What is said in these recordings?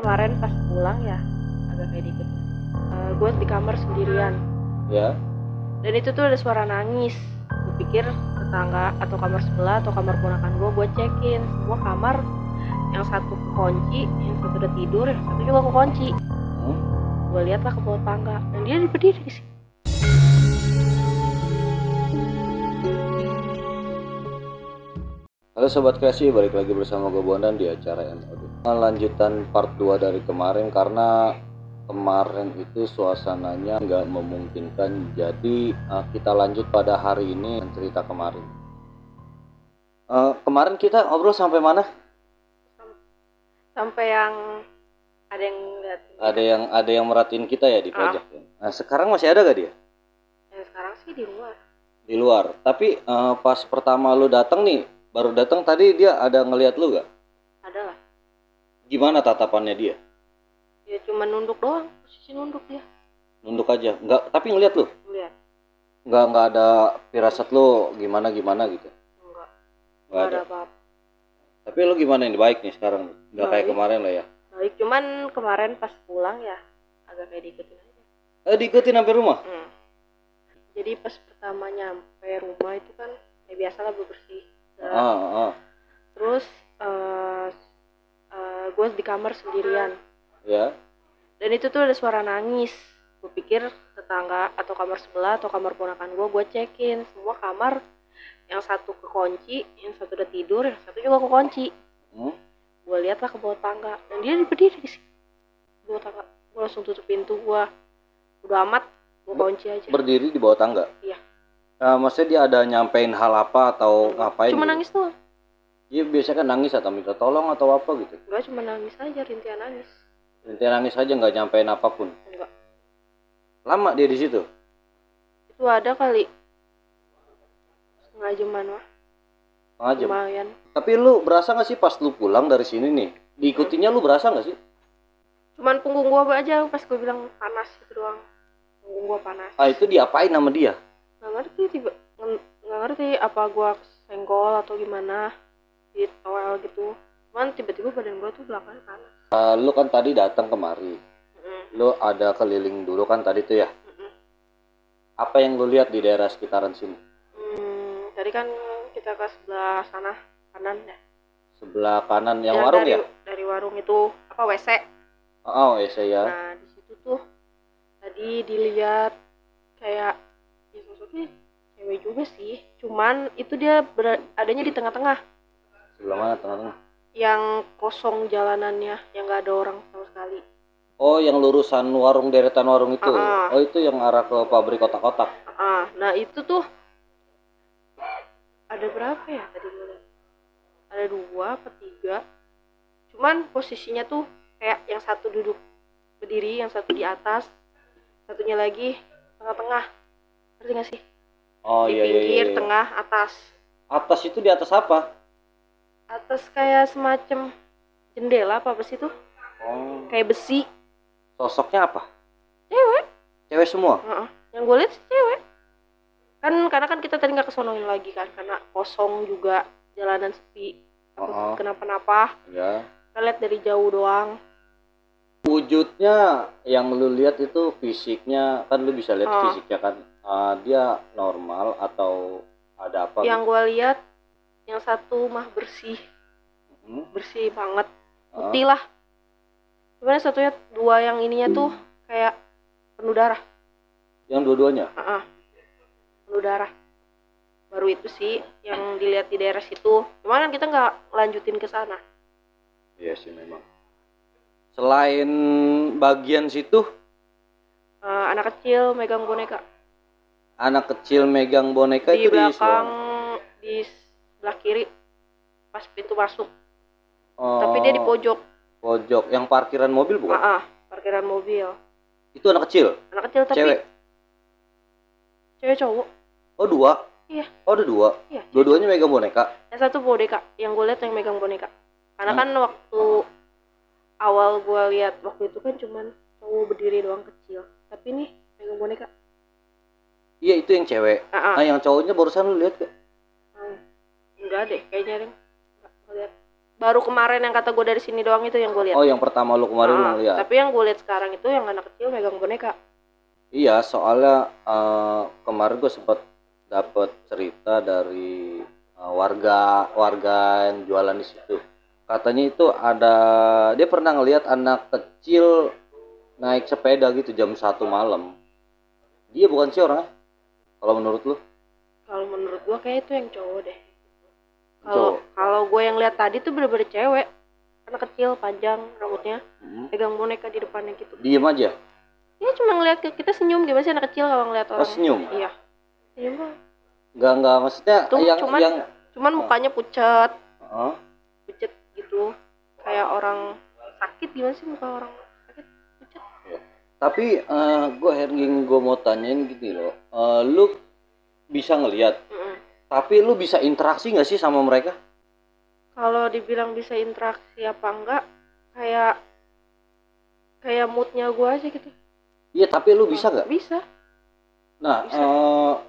kemarin pas pulang ya agak kayak dikit. Gue di kamar sendirian. Ya. Dan itu tuh ada suara nangis. Gue pikir tetangga atau kamar sebelah atau kamar ponakan gue cekin semua kamar. Yang satu kekunci, yang satu udah tidur, yang satu juga kekunci. Gue liatlah ke bawah tangga dan dia berdiri di sini. Halo Sobat Kreasi, balik lagi bersama gue Bondan di acara MOD. Lanjutan part 2 dari kemarin karena kemarin itu suasananya nggak memungkinkan. Jadi kita lanjut pada hari ini cerita kemarin. Kemarin kita ngobrol sampai mana? Sampai yang ada yang lihat. Ada yang merhatiin kita ya di pojok. Nah sekarang masih ada gak dia? Yang sekarang sih di luar. Di luar. Tapi pas pertama lu datang nih, baru datang tadi dia ada ngelihat lu gak? Ada lah. Gimana tatapannya dia? Ya cuma nunduk doang, posisi nunduk dia. Nunduk aja, nggak, tapi ngeliat lu? Lihat. Nggak ada firasat lu gimana gitu? Nggak ada apa-apa. Tapi lu gimana ini, baik nih sekarang? Nggak kayak kemarin lah ya? Baik, cuman kemarin pas pulang ya agak kayak diikutin aja. Diikutin sampai rumah? Jadi pas pertama nyampe rumah itu kan ya biasalah bersih. Terus gue di kamar sendirian. Ya. Dan itu tuh ada suara nangis. Gue pikir tetangga atau kamar sebelah atau kamar ponakan gue cekin semua kamar. Yang satu kekunci, yang satu udah tidur, yang satu juga kekunci. Gue liatlah ke bawah tangga dan dia berdiri di sini. Bawah tangga. Gue langsung tutup pintu gue. Udah amat, gue kunci aja. Berdiri di bawah tangga? Iya. Maksudnya dia ada nyampein hal apa atau ngapain? Cuma gitu? nangis doang. Dia biasanya kan nangis atau minta tolong atau apa gitu? Enggak, cuma nangis aja, rintian nangis. Rintian nangis aja, nggak nyampein apapun? Enggak. Lama dia di situ? Itu ada kali setengah jaman mah. Setengah jam? Lumayan. Tapi lu berasa nggak sih pas lu pulang dari sini nih, diikutinya lu berasa nggak sih? Cuman punggung gua aja pas gua bilang panas itu doang. Punggung gua panas. Itu diapain sama dia? Nggak ngerti apa gua senggol atau gimana di towel gitu. Cuman tiba-tiba badan gua tuh belakangnya panas. Lu kan tadi datang kemari. Lu ada keliling dulu kan tadi tuh ya? Apa yang lu lihat di daerah sekitaran sini? Tadi kan kita ke sebelah sana kanan ya. Sebelah kanan yang warung ya? Dari warung itu apa WC? Oh, WC ya. Nah, di situ tuh tadi dilihat kayak ya sosoknya cewek juga sih. Cuman itu dia adanya di tengah-tengah. Sebelah mana tengah-tengah? Yang kosong jalanannya, yang nggak ada orang sama sekali. Oh, yang lurusan warung, deretan warung itu? Oh, itu yang arah ke pabrik kotak-kotak? Nah itu tuh ada berapa ya tadi gue lihat? Ada 2 atau 3. Cuman posisinya tuh kayak yang satu duduk berdiri, yang satu di atas, satunya lagi tengah-tengah. Ngerti gak sih? Oh di iya. pinggir, tengah, atas. Atas itu di atas apa? Atas kayak semacam jendela apa sih tuh? Oh. Kayak besi. Sosoknya apa? Cewek. Cewek semua? Yang gue lihat sih cewek. Karena kan kita tadi nggak kesonoin lagi kan, karena kosong juga, jalanan sepi, takut kenapa-napa. Ya. Kita lihat dari jauh doang. Wujudnya yang lu lihat itu fisiknya, kan lu bisa lihat fisiknya kan, dia normal atau ada apa? Yang gue lihat yang satu mah bersih, bersih banget, putih lah. Cuman satunya 2 yang ininya tuh kayak penuh darah. Yang dua-duanya? Penuh darah. Baru itu sih yang dilihat di daerah situ. Cuman kan kita nggak lanjutin ke sana. Iya sih memang. Selain bagian situ, anak kecil megang boneka. Anak kecil megang boneka di itu belakang, di sebelah kiri pas pintu masuk. Tapi dia di pojok. Pojok yang parkiran mobil bukan? Parkiran mobil. Itu anak kecil? Anak kecil tapi cewek cowok. Oh 2? Iya. Oh ada 2? Iya. Dua-duanya megang boneka? Yang satu boneka, yang gue lihat yang megang boneka. Karena kan waktu awal gue lihat waktu itu kan cuman cowok berdiri doang kecil. Tapi nih megang boneka. Iya itu yang cewek. Nah yang cowoknya barusan lu lihat gak? Enggak deh, kayaknya deh. Enggak lihat. Baru kemarin yang kata gue dari sini doang itu yang gue lihat. Oh, yang pertama lu kemarin lu ngeliat. Tapi yang gue lihat sekarang itu yang anak kecil megang boneka. Iya, soalnya kemarin gue sempat dapat cerita dari warga yang jualan di situ. Katanya itu dia pernah ngelihat anak kecil naik sepeda gitu jam 1 malam. Dia bukan sih orangnya? Kalau menurut lu? Kalau menurut gue kayak itu yang cowok deh. Cowok. Kalau gue yang lihat tadi tuh bener-bener cewek, anak kecil panjang rambutnya, pegang boneka di depannya gitu. Diem aja? Dia cuma ngeliat ke kita, senyum gimana sih anak kecil kalau ngeliat orang. Senyum? Iya, senyum banget. Enggak maksudnya Tuh, yang cuman mukanya pucat, Hah? pucat gitu, kayak orang sakit. Gimana sih muka orang sakit pucat? Tapi gue mau tanyain gitu loh, lu bisa ngelihat, tapi lu bisa interaksi nggak sih sama mereka? Kalau dibilang bisa interaksi apa enggak, kayak moodnya gue aja gitu. Iya, tapi lu bisa nggak? Bisa. Nah,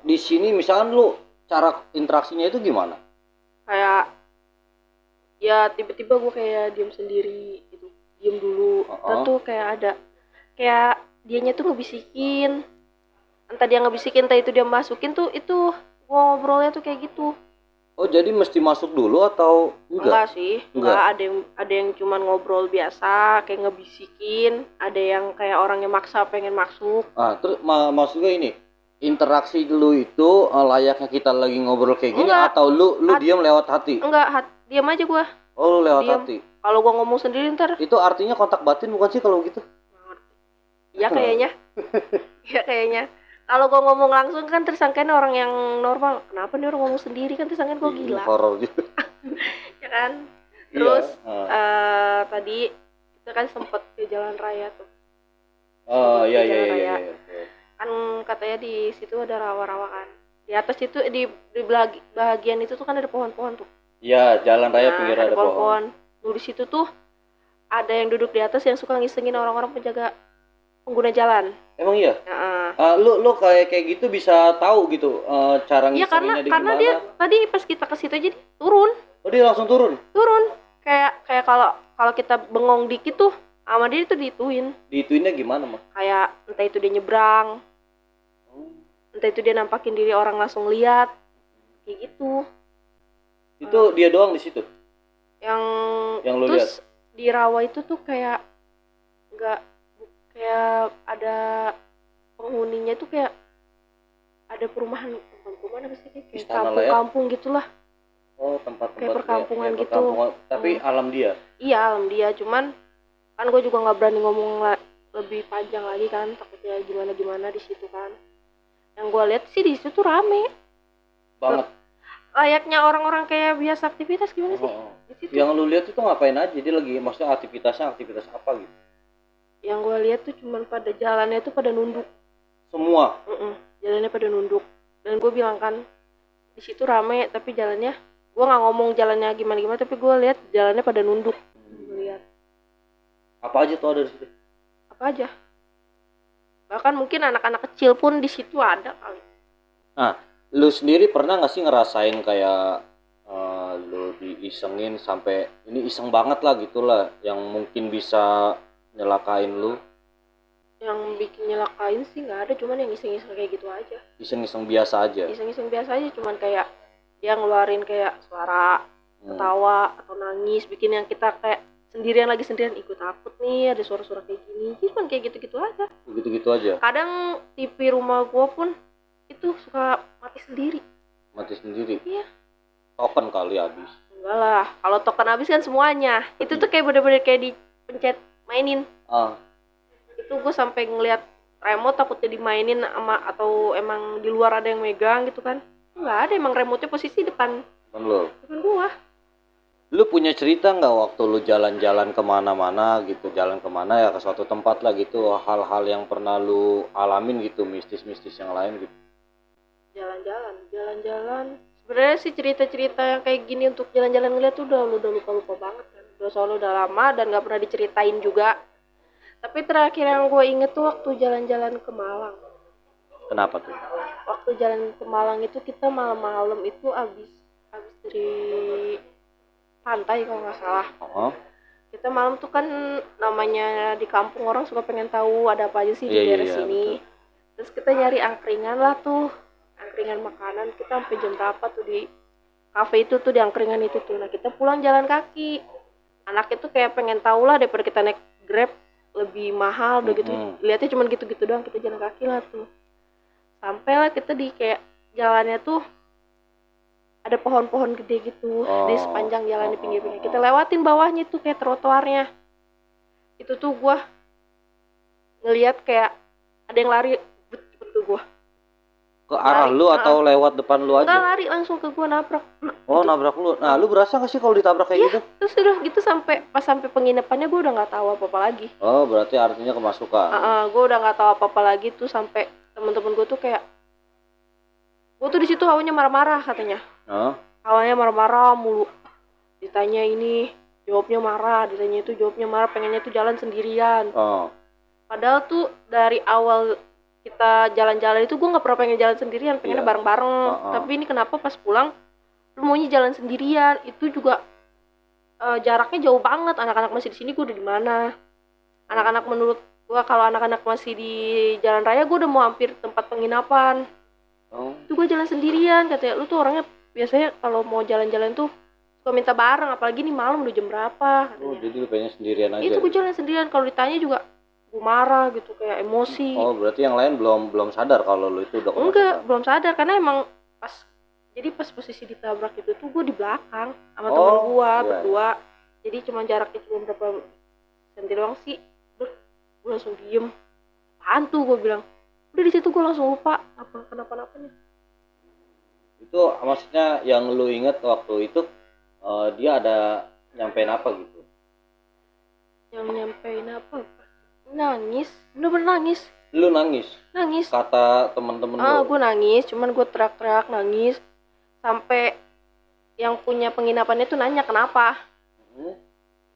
di sini misalkan lu cara interaksinya itu gimana? Kayak ya tiba-tiba gue kayak diem sendiri gitu, diem dulu. Terus tuh kayak dianya tuh ngebisikin, entah dia ngebisikin entah itu dia masukin tuh, itu ngobrolnya tuh kayak gitu. Oh, jadi mesti masuk dulu atau enggak? Sih, enggak. Ada yang cuman ngobrol biasa kayak ngebisikin, ada yang kayak orangnya maksa pengen masuk. Terus maksudnya ini, interaksi lu itu layaknya kita lagi ngobrol kayak gini, Enggak. atau lu diam lewat hati? Enggak, diam aja gua. Oh, lu lewat hati. Kalau gua ngomong sendiri ntar. Itu artinya kontak batin bukan sih kalau gitu? Iya kayaknya. Iya kayaknya. Kalau gue ngomong langsung kan tersangkain orang yang normal. Kenapa nih orang ngomong sendiri, kan tersangkain gue gila. Horor gitu. Ya kan. Terus tadi kita kan sempet ke jalan raya tuh. Oh iya. Kan katanya di situ ada rawa-rawa kan. Di atas itu di bagian itu tuh kan ada pohon-pohon tuh. Iya, jalan raya pinggir ada pohon. Di situ tuh ada yang duduk di atas yang suka ngisengin orang-orang pengguna jalan. Emang iya? Lu kayak gitu bisa tahu gitu cara ngisenginnya di karena gimana? dia tadi pas kita ke situ aja dia turun. Oh, dia langsung turun? Kayak kalau kita bengong dikit tuh sama dia itu diituinnya gimana mah? Kayak entah itu dia nyebrang, entah itu dia nampakin diri orang langsung lihat kayak gitu. Itu dia doang di situ yang lu lihat? Terus di rawa itu tuh kayak nggak, kayak ada penghuninya tuh, kayak ada perumahan apa sih, kayak kampung-kampung gitulah. Oh, tempat-tempat kayak perkampungan gitu. Tapi alam dia? Iya, alam dia. Cuman kan gue juga nggak berani ngomong lebih panjang lagi kan, takutnya gimana di situ kan. Yang gue lihat sih di situ tuh rame banget, layaknya orang-orang kayak biasa aktivitas. Gimana sih di situ? Yang lu lihat itu ngapain aja? Dia lagi, maksudnya aktivitas apa gitu? Yang gue lihat tuh cuman pada jalannya tuh pada nunduk semua. Jalannya pada nunduk. Dan gue bilang kan di situ rame, tapi jalannya, gue nggak ngomong jalannya gimana, tapi gue lihat jalannya pada nunduk. Gue lihat apa aja tuh ada di situ? Apa aja, bahkan mungkin anak-anak kecil pun di situ ada kali. Nah, lu sendiri pernah nggak sih ngerasain kayak lu diisengin sampai ini iseng banget lah gitulah, yang mungkin bisa nyelakain lu? Yang bikin nyelakain sih nggak ada, cuman yang iseng-iseng kayak gitu aja. Iseng-iseng biasa aja? Iseng-iseng biasa aja, cuman kayak dia ngeluarin kayak suara ketawa atau nangis, bikin yang kita kayak sendirian ikut takut nih ada suara-suara kayak gini. Cuman kayak gitu-gitu aja. Gitu-gitu aja? Kadang TV rumah gua pun itu suka mati sendiri. Iya. Token kali habis? Enggak lah, kalau token habis kan semuanya. Itu tuh kayak bener-bener kayak dipencet mainin. Itu gue sampai ngeliat remote takutnya dimainin sama, atau emang di luar ada yang megang gitu kan. Enggak ada, emang remote-nya posisi depan gua. Lu punya cerita nggak waktu lu jalan-jalan kemana-mana gitu, jalan kemana ya, ke suatu tempat lah gitu, hal-hal yang pernah lu alamin gitu, mistis-mistis yang lain gitu? Jalan-jalan sebenarnya sih cerita-cerita yang kayak gini untuk jalan-jalan ngeliat tuh udah lupa banget kan. Soalnya udah lama dan nggak pernah diceritain juga. Tapi terakhir yang gue inget tuh waktu jalan-jalan ke Malang. Kenapa tuh? Waktu jalan ke Malang itu kita malam-malam itu abis dari pantai kalau nggak salah. Oh, Kita malam tuh kan namanya di kampung orang suka pengen tahu ada apa aja sih di iya iya daerah iya sini. betul. Terus kita nyari angkringan lah tuh, angkringan makanan. Kita sampai jam berapa tuh di kafe itu tuh, di angkringan itu tuh. Nah kita pulang jalan kaki. Anak itu kayak pengen tahu lah daripada kita naik Grab lebih mahal udah gitu. Lihatnya cuma gitu-gitu doang, kita jalan kaki lah tuh. Sampailah kita di kayak jalannya tuh ada pohon-pohon gede gitu di sepanjang jalan di pinggir-pinggir. Kita lewatin bawahnya tuh kayak trotoarnya. Itu tuh gua ngelihat kayak ada yang lari cepet ke gua. Ke arah Lari, lu atau lewat depan lu Enggak, aja? lari langsung ke gua, nabrak. Oh, nabrak lu. Nah, lu berasa gak sih kalau ditabrak kayak gitu? Terus udah gitu sampai pas sampai penginapannya gua udah nggak tahu apa-apa lagi. Oh, berarti artinya kemasukan. Gua udah nggak tahu apa-apa lagi tuh sampai temen-temen gua tuh kayak gua tuh di situ hawanya marah-marah katanya. Awalnya marah-marah mulu. Ditanya ini, jawabnya marah, ditanya itu jawabnya marah, pengennya tuh jalan sendirian. Padahal tuh dari awal kita jalan-jalan itu gue nggak pernah pengen jalan sendirian, pengennya bareng-bareng. Tapi ini kenapa pas pulang lu maunya jalan sendirian? Itu juga jaraknya jauh banget. Anak-anak masih di sini, gue udah di mana? Anak-anak menurut gue kalau anak-anak masih di jalan raya, gue udah mau hampir tempat penginapan. Itu gue jalan sendirian, katanya lu tuh orangnya biasanya kalau mau jalan-jalan tuh suka minta bareng, apalagi nih malam udah jam berapa katanya. Oh, jadi lu pengen sendirian aja. Itu gue jalan sendirian, kalau ditanya juga gue marah gitu, kayak emosi. Oh, berarti yang lain belum sadar kalau lu itu udah kemasukan. Enggak, belum sadar karena emang pas posisi ditabrak itu tuh gue di belakang sama temen gue berdua. Jadi cuma jaraknya cuma berapa senti doang sih. Gue langsung diem. Apaan tuh, gue bilang. Udah di situ gue langsung lupa kenapa-napanya. Itu maksudnya yang lu inget waktu itu dia ada nyampein apa gitu? Yang nyampein apa? Nangis, bener-bener nangis. Lu nangis? Nangis. Kata temen-temen lu? Gue nangis, cuman gue teriak-teriak nangis. Sampai yang punya penginapannya tuh nanya kenapa.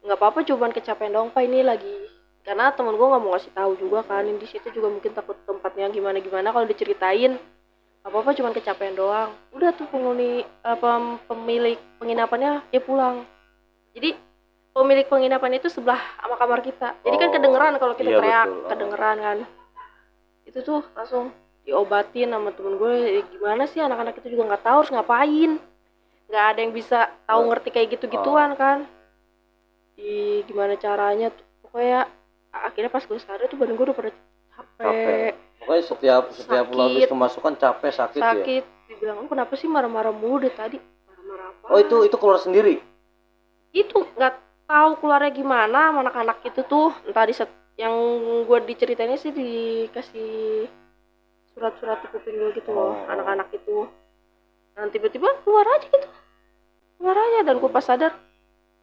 Nggak apa-apa, cobaan kecapean dong pak, ini lagi. Karena temen gue nggak mau ngasih tahu juga kan, di situ juga mungkin takut tempatnya gimana kalau diceritain. Apa-apa, cuman kecapean doang. Udah tuh pemilik penginapannya dia pulang. Jadi pemilik penginapan itu sebelah sama kamar kita. Jadi kan kedengeran kalau kita teriak, betul. Kedengeran kan. Itu tuh langsung diobatin sama temen gue. Gimana sih, anak-anak itu juga nggak tahu harus ngapain. Nggak ada yang bisa tahu ngerti kayak gitu-gituan kan. Gimana caranya tuh. Pokoknya akhirnya pas gue sadar tuh badan gue udah pada capek. Pokoknya setiap lu habis kemasukan capek, sakit ya? Sakit. Dibilang, lu kenapa sih marah-marah mulu deh tadi? Marah-marah apa? Oh, itu keluar sendiri? Itu nggak tahu keluarnya gimana sama anak-anak itu tuh. Entah yang gue diceritainnya sih dikasih surat-surat di kuping gue gitu loh, anak-anak itu. Dan tiba-tiba keluar aja gitu. Keluar aja, dan gue pas sadar,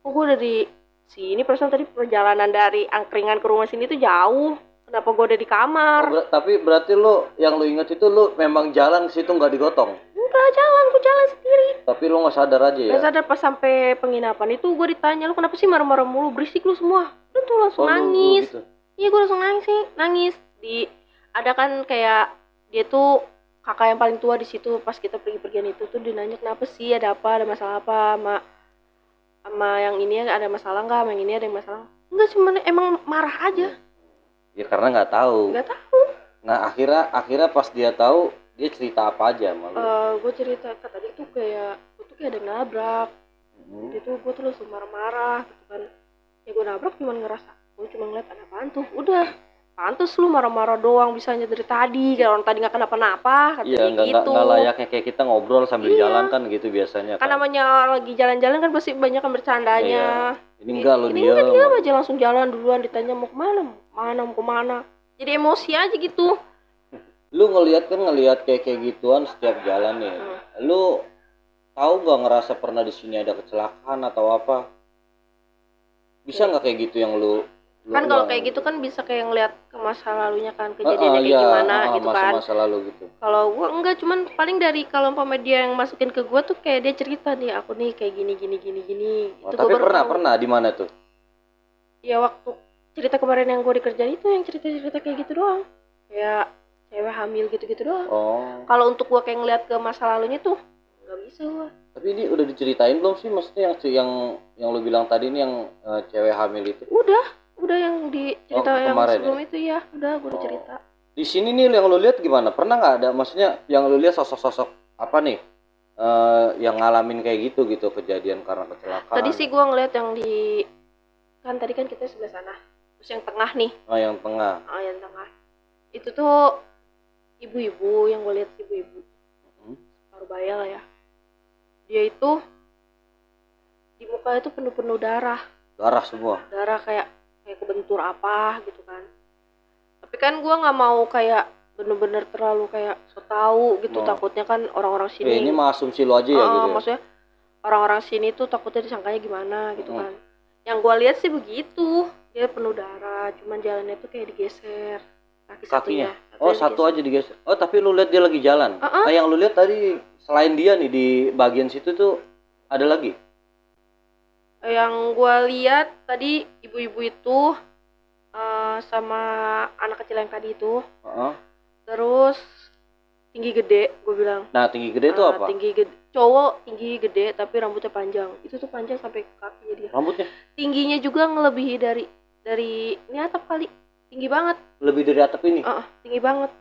gue udah di sini. Perasaan tadi perjalanan dari angkringan ke rumah sini tuh jauh. Kenapa gue udah di kamar? Tapi berarti lu yang lu inget itu lu memang jalan ke situ nggak digotong? Enggak, gue jalan sendiri. Tapi lu nggak sadar aja ya? Nggak sadar, pas sampai penginapan itu gue ditanya, lu kenapa sih marah-marah mulu, berisik lu semua. Lu tuh langsung nangis. Gitu? Iya, gue langsung nangis. Ada kan kayak dia tuh kakak yang paling tua di situ. Pas kita pergi-pergian itu tuh dinanya kenapa sih, ada apa, ada masalah apa sama yang ini ada masalah nggak, sama yang ini ada masalah. Enggak, cuma emang marah aja. Ya karena nggak tahu. Nah akhirnya pas dia tahu, dia cerita apa aja malu? Gue cerita tadi tuh kayak gue tuh kayak ada yang nabrak. Itu gue tuh langsung marah-marah gitu kan. Ya gue nabrak cuma ngerasa, gue cuma ngeliat ada apaan tuh. Udah, pantes lu marah-marah doang bisanya dari tadi. Kayak orang tadi nggak kenapa-napa. Iya, nggak layaknya kayak kita ngobrol sambil jalan kan gitu biasanya. Kan namanya lagi jalan-jalan kan pasti banyak kan bercandanya. Iya. Ini enggak lo dia. Ini diam aja, langsung jalan duluan, ditanya mau kemana. Jadi emosi aja gitu. Lu ngelihat kayak gituan setiap jalan nih. Lu tahu nggak ngerasa pernah di sini ada kecelakaan atau apa? Bisa nggak kayak gitu yang lu kan kalau kayak gitu kan bisa kayak ngeliat ke masa lalunya kan, kejadiannya kayak gimana gitu kan. Masa lalu gitu. Kalau gua enggak, cuman paling dari kalau dia yang masukin ke gua tuh kayak dia cerita nih, aku nih kayak gini. Itu tapi pernah di mana tuh? Ya waktu cerita kemarin yang gua dikerjain itu yang cerita kayak gitu doang. Kayak cewek hamil gitu doang. Kalau untuk gua kayak ngeliat ke masa lalunya tuh nggak bisa gua. Tapi ini udah diceritain belum sih, maksudnya yang lu bilang tadi ini yang cewek hamil itu? Udah yang di cerita yang Kemarin sebelum ya? itu ya, udah gua udah Oh. cerita. Di sini nih yang lu lihat gimana? Pernah nggak ada, maksudnya yang lu lihat sosok-sosok apa nih yang ngalamin kayak gitu kejadian karena kecelakaan? Tadi sih gua ngeliat yang di, kan tadi kan kita sebelah sana, terus yang tengah nih, Yang tengah. yang tengah itu tuh ibu-ibu, yang gue lihat ibu-ibu Parubaya lah ya, dia itu di muka itu penuh darah Semua. darah kayak kebentur apa gitu kan. Tapi kan gue nggak mau kayak bener-bener terlalu kayak so tau gitu, takutnya kan orang-orang sini ini mah asumsi lo aja ya gitu ya? maksudnya orang-orang sini tuh takutnya disangkanya gimana gitu kan. Yang gue lihat sih begitu, dia penuh darah, cuman jalannya tuh kayak digeser kakinya. Satu aja digeser. Oh, tapi lu lihat dia lagi jalan. Nah, yang lu lihat tadi selain dia nih di bagian situ tuh ada lagi? Yang gue lihat tadi ibu-ibu itu sama anak kecil yang tadi itu. Terus tinggi gede, gue bilang. Nah, tinggi gede itu apa? Tinggi gede, cowok tinggi gede tapi rambutnya panjang. Itu tuh panjang sampai ke kakinya dia. Rambutnya? Tingginya juga ngelebihi dari ini atap kali. Tinggi banget. Lebih dari atap ini? Tinggi banget.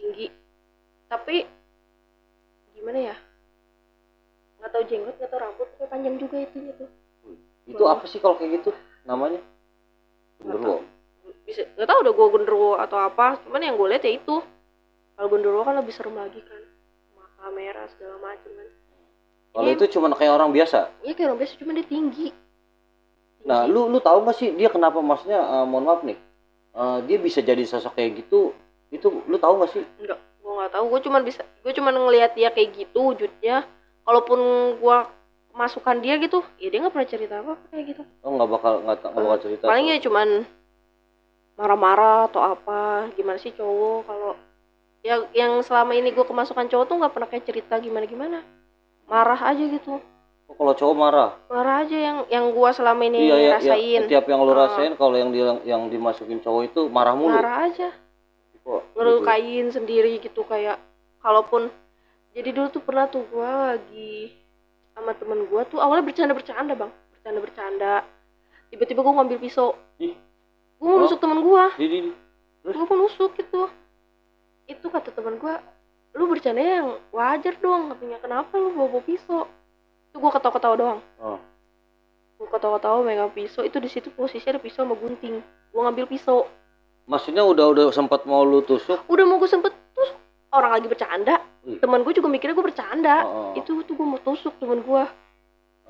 Tinggi. Tapi gimana ya? Nggak tahu jenggot, nggak tahu rambut, tapi panjang juga itunya tuh. Itu apa sih kalau kayak gitu namanya? Genderuwo. Bisa nggak tahu udah gue genderuwo atau apa, cuman yang gue lihat ya itu. Kalau genderuwo kan lebih serem lagi kan, sama kamera segala macam kan. Kalau itu cuma kayak orang biasa? Iya kayak orang biasa, cuma dia tinggi. Nah, lu tahu nggak sih dia kenapa, maksudnya mohon maaf nih, dia bisa jadi sosok kayak gitu? Itu lu tahu nggak sih? Enggak, gue nggak tahu. Gue cuma ngelihat dia kayak gitu wujudnya. Kalaupun gue masukkan dia gitu, ya dia nggak pernah cerita apa kayak gitu. Oh, nggak bakal cerita. Paling ya cuman marah-marah atau apa. Gimana sih cowok kalau yang selama ini gue kemasukan cowok tuh nggak pernah kayak cerita gimana, marah aja gitu. Kalau cowok marah aja yang gue selama ini rasain. Tiap yang lu rasain kalau yang dimasukin cowok itu marah mulu. Marah aja. Ngelukain sendiri gitu, kayak kalaupun jadi dulu tuh pernah tuh gue lagi sama temen gue tuh awalnya bercanda bang, tiba-tiba gue ngambil pisau. Gue mau nusuk temen gue. Gue mau nusuk gitu. Itu kata temen gue, lu bercanda yang wajar dong, katanya, kenapa lu bawa pisau? Itu gue ketawa-ketawa doang. Gue ketawa-ketawa megang pisau. Itu di situ posisinya ada pisau sama gunting. Gue ngambil pisau. Maksudnya udah sempat mau lu tusuk? Udah mau gue sempet tusuk. Orang lagi bercanda. Temen gue juga mikirnya gue bercanda. Itu tuh gue mau tusuk temen gue.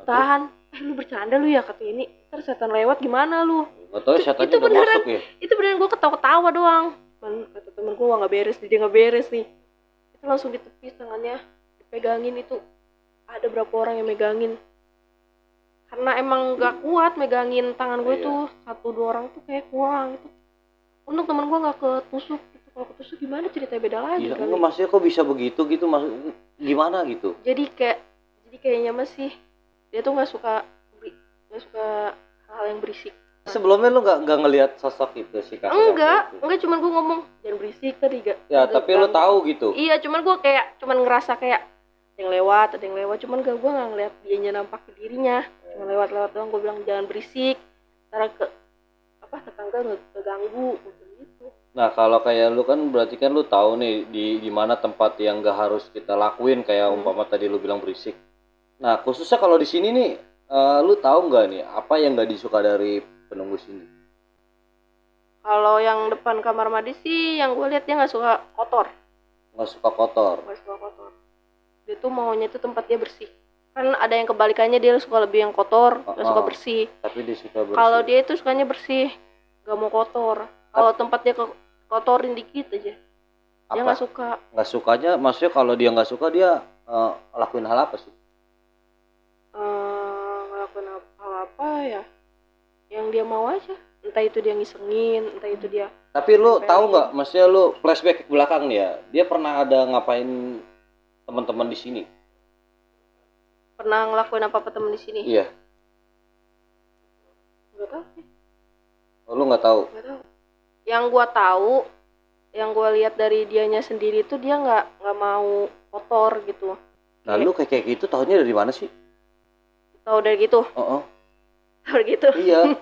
Tahan. Lu bercanda lu ya, kata ini. Ntar setan lewat gimana lu? Gak tau setannya udah masuk ya? Itu beneran gue ketawa-ketawa doang. Kata temen gue, wah gak beres nih, dia gak beres nih. Itu langsung ditepis tangannya. Dipegangin itu. Ada berapa orang yang megangin. Karena emang gak kuat megangin tangan gue tuh. 1-2 orang tuh kayak kurang gitu. Untung temen gue gak ketusuk gitu. Kalau ketusuk gimana ceritanya beda lagi kan. Iya, maksudnya kok bisa begitu gitu, maksud gimana gitu? Jadi kayaknya masih dia tuh gak suka hal yang berisik. Sebelumnya lu gak ngelihat sosok itu sih Kak? Enggak, cuman gue ngomong jangan berisik tadi gak. Ya tapi lu tahu gitu? Iya, cuman gue cuman ngerasa kayak ada yang lewat, cuman gue gak ngeliat dianya nampak ke dirinya. Cuma lewat doang, gue bilang jangan berisik, ntar tetangga keganggu gitu. Nah kalau kayak lu kan berarti kan lu tahu nih di mana tempat yang gak harus kita lakuin, kayak umpama tadi lu bilang berisik. Nah khususnya kalau di sini nih, lu tahu nggak nih apa yang nggak disuka dari penunggu sini? Kalau yang depan kamar mandi sih, yang gue lihat dia nggak suka kotor. Nggak suka kotor. Dia tuh maunya tuh tempatnya bersih. Kan ada yang kebalikannya, dia suka lebih yang kotor, nggak suka bersih. Tapi dia suka bersih. Kalau dia itu sukanya bersih, nggak mau kotor. Kalau tempatnya kotorin dikit aja, dia nggak suka. Nggak sukanya, maksudnya kalau dia nggak suka dia lakuin hal apa sih? Ngelakuin hal apa ya? Yang dia mau aja. Entah itu dia ngisengin, entah itu dia. Tapi lu tahu nggak, maksudnya lu flashback ke belakang nih ya, dia pernah ada ngapain teman-teman di sini? Pernah ngelakuin apa teman di sini? Iya. Nggak tahu sih. Oh, lu nggak tahu? Nggak tahu. Yang gua tahu, yang gua lihat dari dianya sendiri tuh dia nggak mau kotor gitu. Nah lu kayak gitu tahunya dari mana sih? Tahu dari gitu. Oh, Tahu dari gitu. iya.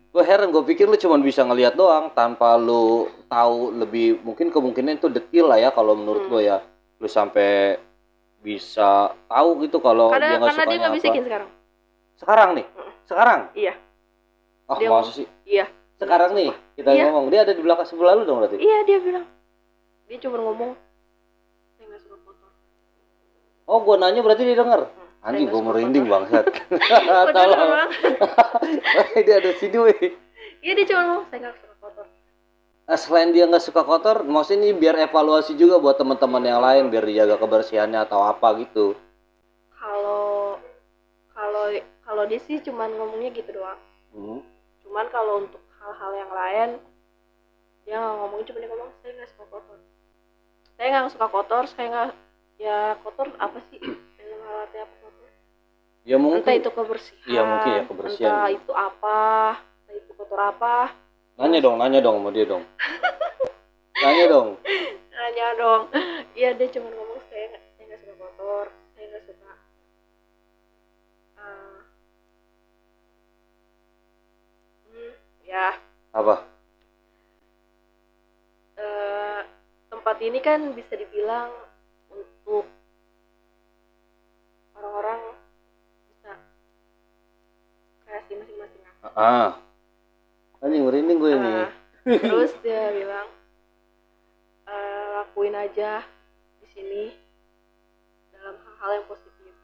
Gue heran, gue pikir lu cuma bisa ngelihat doang tanpa lu tahu lebih, mungkin kemungkinan itu detil lah ya kalau menurut gue ya. Lu sampai bisa tahu gitu kalau dia nggak Karena dia sukanya nggak apa. bisikin sekarang. Sekarang nih? Sekarang? Iya. Ah, Dia masa sih? Iya. Sekarang nih kita Iya. ngomong, dia ada di belakang sebelah lu dong berarti? Iya, dia bilang. Dia cuma ngomong, saya nggak suka kotor. Oh, gue nanya berarti dia denger. Saya Anjing, nggak gue suka merinding kotor. bangsat. Bener Tolong. banget. Dia ada sini weh. Iya, dia cuma ngomong, saya nggak suka kotor. Nah, selain dia nggak suka kotor, maksudnya ini biar evaluasi juga buat teman-teman yang lain, biar dijaga kebersihannya atau apa gitu. Kalau kalau kalau dia sih cuma ngomongnya gitu doang. Cuman kalau untuk hal-hal yang lain dia nggak ngomongin, cuma dia ngomong saya nggak suka kotor. Saya nggak suka kotor, saya nggak, ya kotor apa sih? Dalam arti apa kotor? Ya mungkin. Entah itu kebersihan. Iya mungkin ya kebersihan. Entah itu apa, entah itu kotor apa. Nanya dong sama dia dong. Nanya dong. Nanya dong. Iya, dia cuma ngomong saya nggak suka kotor, saya nggak suka. Ya. Apa? Tempat ini kan bisa dibilang untuk orang-orang bisa kreasi masing-masing. Anjing merinding gue ini. Terus dia bilang lakuin aja di sini dalam hal-hal yang positif.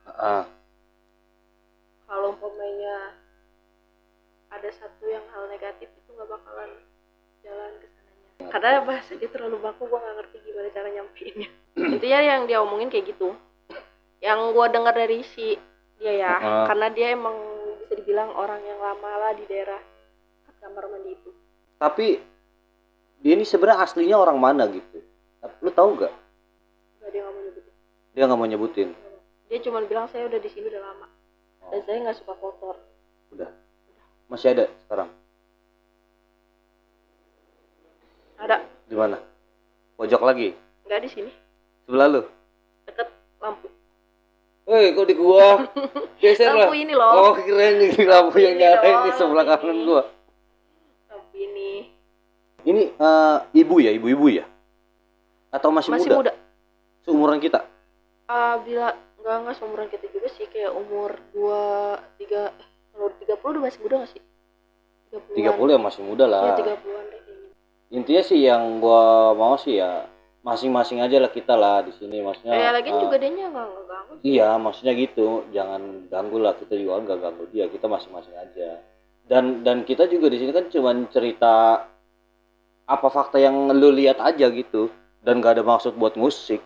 Kalau umpamanya ada satu yang hal negatif, itu nggak bakalan jalan ke sananya. Karena bahasa dia terlalu baku, gue nggak ngerti gimana cara nyampeinnya. Intinya yang dia omongin kayak gitu. Yang gue dengar dari si dia ya, karena dia emang bisa dibilang orang yang lama lah di daerah kamar mandi itu. Tapi dia ini sebenarnya aslinya orang mana gitu? Lu tahu nggak? Nggak, dia nggak mau nyebutin. Dia nggak mau nyebutin. Dia cuma bilang saya udah di sini udah lama dan saya nggak suka kotor. Udah. Masih ada sekarang? Ada. Di mana? Pojok lagi? Nggak, di sini. Sebelah lu? Deket lampu. Kok di gua? Geser lah. Lampu ini loh. Oh, keren nih lampu yang nyala ini sebelah kanan gua. Lampu ini. Ini ibu ya? Atau masih muda? Seumuran kita? Bila enggak seumuran kita juga sih, kayak umur 30 udah masih muda nggak sih? 30 ya masih muda lah. Iya, 30-an deh kayaknya. Intinya sih yang gua mau sih ya masing-masing aja lah kita lah di sini, maksudnya. Lagian juga dia nggak ganggu. Iya, maksudnya gitu. Jangan ganggu lah, kita juga nggak ganggu dia. Kita masing-masing aja. Dan kita juga di sini kan cuma cerita apa fakta yang lu lihat aja gitu, dan nggak ada maksud buat musik.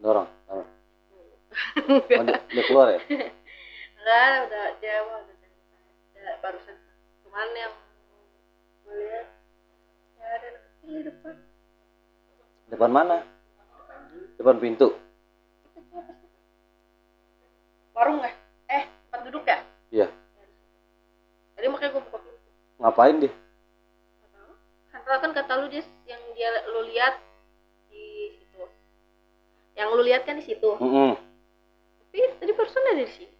Dorong. Dia keluar ya? Enggak, udah jawab, udah barusan. Cuman yang gue lihat ya ada anak kecil di depan. Depan mana? Depan pintu. Warung nggak? Tempat duduk ya? Iya. Tadi makanya gue buka pintu. Ngapain dia? Kan kata lu dia yang lu lihat di situ. Yang lu lihat kan di situ. Tapi tadi barusan ada di sini.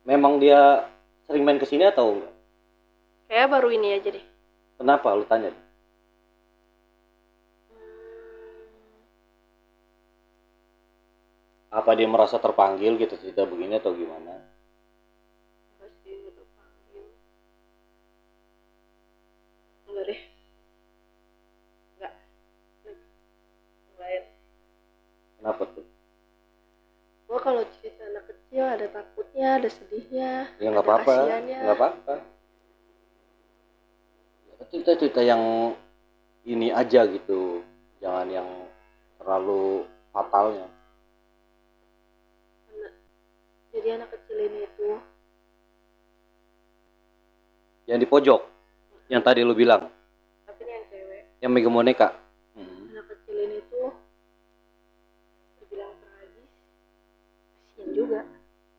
Memang dia sering main kesini atau enggak? Kayak baru ini aja deh. Kenapa lu tanya? Apa dia merasa terpanggil gitu cerita begini atau gimana? Pasti terpanggil. Enggak deh. Enggak. Enggak. Kenapa tuh? Gua kalau cerita anak kecil ada takutnya, ada sedihnya, Ya nggak apa-apa, nggak apa-apa. Cerita-cerita yang ini aja gitu, jangan yang terlalu fatalnya. Jadi anak kecil ini itu Yang di pojok, yang tadi lu bilang, tapi ini yang cewek. yang megang boneka. Anak kecil ini tuh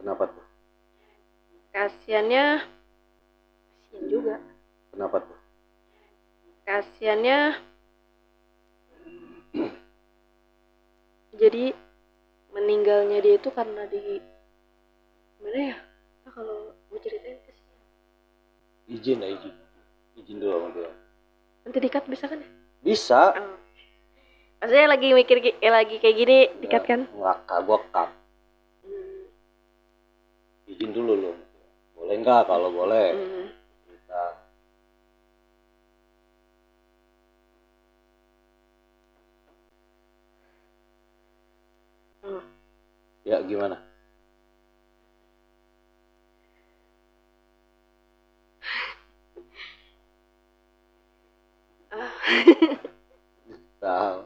Kenapa tuh? Kasiannya, kasian juga. Kenapa tuh? Kasiannya, jadi meninggalnya dia itu karena gimana ya? Nah, kalau gue ceritain kasian. Izin dulu sama dia. Nanti dikat bisa kan ya? Bisa. Oh. Maksudnya lagi mikir lagi kayak gini dikat kan? Nggak, gua cut. Izin dulu lo. Boleh nggak? Kalau boleh. Kita. Ya gimana? Tahu.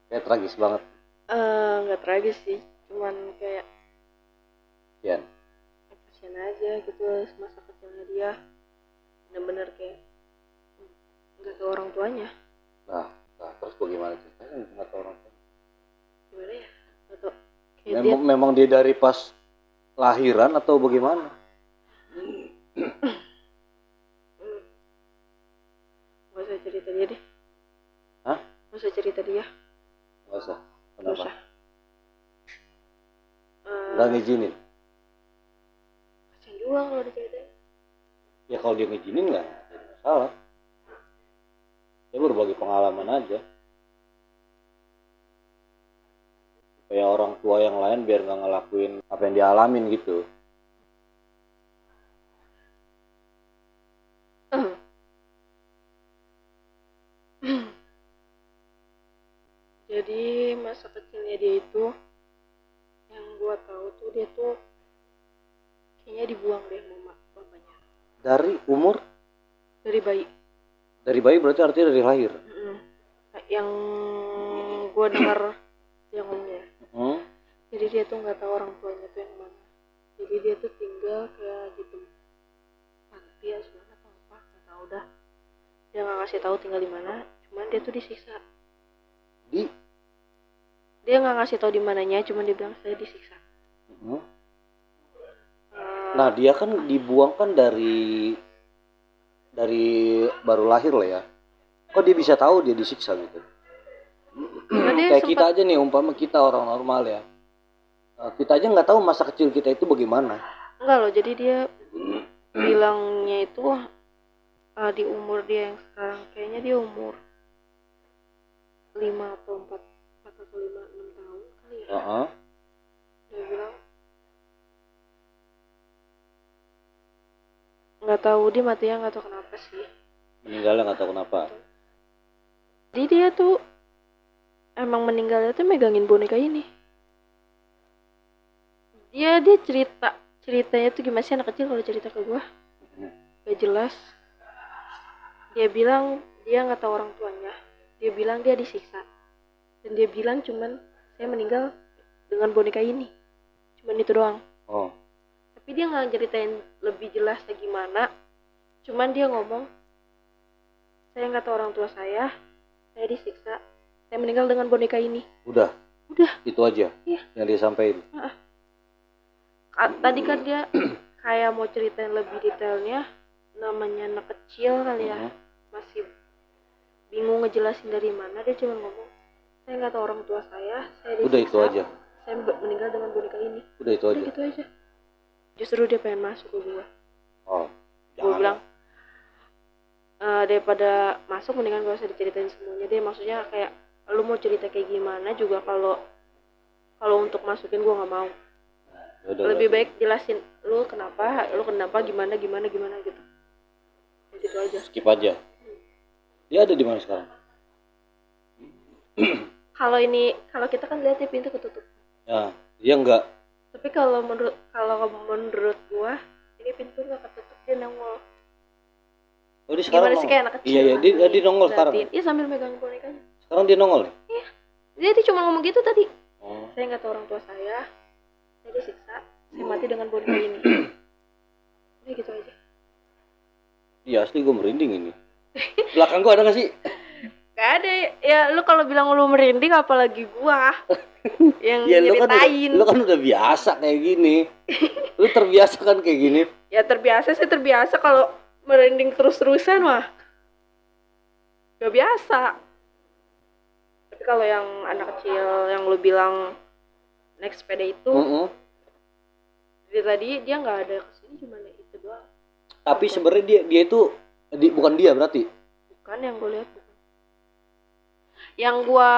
Kayak tragis banget. Nggak tragis sih, cuman kayak Kian. kasian aja gitu masa kecilnya dia bener-bener kayak nggak ke orang tuanya. Nah, terus bagaimana ceritanya nggak tahu orang tua? Gimana ya? Atau kayak Memang dia dari pas lahiran atau bagaimana? Gak usah cerita dia deh. Hah? Gak usah cerita dia. Nggak usah. Gak Kenapa? usah. Nggak ngizinin? Kasian juga kalau diceritain. Ya kalau dia ngizinin nggak jadi masalah. Dia berbagi pengalaman aja. Supaya orang tua yang lain biar nggak ngelakuin apa yang dia alamin gitu. Jadi masa kecilnya dia itu yang gua tahu tuh dia tuh kayaknya dibuang deh mama bapaknya. Dari umur? Dari bayi. Dari bayi berarti artinya dari lahir. Yang gua dengar yang ngomongnya. Jadi dia tuh nggak tahu orang tuanya tuh yang mana. Jadi dia tuh tinggal kayak gitu panti asuhan atau apa nggak tahu dah. Dia nggak kasih tahu tinggal di mana. Cuman dia tuh disiksa. Dia nggak ngasih tahu di mananya, cuman dia bilang saya disiksa. Nah dia kan dibuang kan dari baru lahir lah ya. Kok dia bisa tahu dia disiksa gitu? Kayak kita aja nih, umpama kita orang normal ya. Kita aja nggak tahu masa kecil kita itu bagaimana. Enggak loh, jadi dia bilangnya itu di umur dia yang sekarang kayaknya dia umur 5 atau 4 atau 5 6 tahun kali ya. Dia bilang nggak tahu dia matinya nggak tahu kenapa sih. Meninggalnya nggak tahu kenapa. Jadi dia tuh emang meninggalnya tuh megangin boneka ini. Dia ceritanya tuh gimana sih anak kecil kalau cerita ke gua? Gak jelas. Dia bilang dia nggak tahu orang tuanya. Dia bilang dia disiksa. Dan dia bilang cuman saya meninggal dengan boneka ini. Cuman itu doang. Tapi dia nggak ceritain lebih jelasnya gimana. Cuman dia ngomong saya nggak tahu orang tua saya disiksa, saya meninggal dengan boneka ini. Udah Itu aja. Iya. Yang dia sampaikan. Tadi kan dia kayak mau ceritain lebih detailnya, namanya anak kecil kali ya, masih bingung ngejelasin dari mana. Dia cuma ngomong saya nggak tahu orang tua saya disiksa, udah itu aja, saya meninggal dengan boneka ini. Udah itu aja. Gitu aja. Justru dia pengen masuk ke gua. Gua bilang daripada masuk mendingan gak usah diceritain semuanya. Dia maksudnya kayak lu mau cerita kayak gimana juga kalau untuk masukin gua nggak mau. Lebih baik jelasin lu kenapa gimana gitu. Gitu aja. Skip aja. Dia ada di mana sekarang? Kalau kita kan lihat pintu ketutup. Ya, dia enggak. Tapi kalau menurut gua ini pintu nggak ketutup, dia nongol. Dia sekarang gimana sih kayak anak kecil? Iya, dia nongol sekarang. Iya sambil megang bonekanya. Sekarang dia nongol. Iya. Dia cuma ngomong gitu tadi. Saya nggak tahu orang tua saya disiksa, saya mati dengan boneka ini. Udah gitu aja. Iya asli gue merinding ini. Belakang gue ada nggak sih? Gak ada ya, lu kalau bilang lu merinding apalagi gua yang Ya nyeritain. lu kan udah biasa kayak gini. Lu terbiasa kan kayak gini. Ya terbiasa sih, terbiasa. Kalau merinding terus-terusan mah gak biasa. Tapi kalau yang anak kecil yang lu bilang naik sepeda itu, dari tadi dia nggak ada kesini, cuma itu doang. Tapi sebenarnya dia itu bukan dia berarti. Bukan yang gue lihat, bukan. Yang gua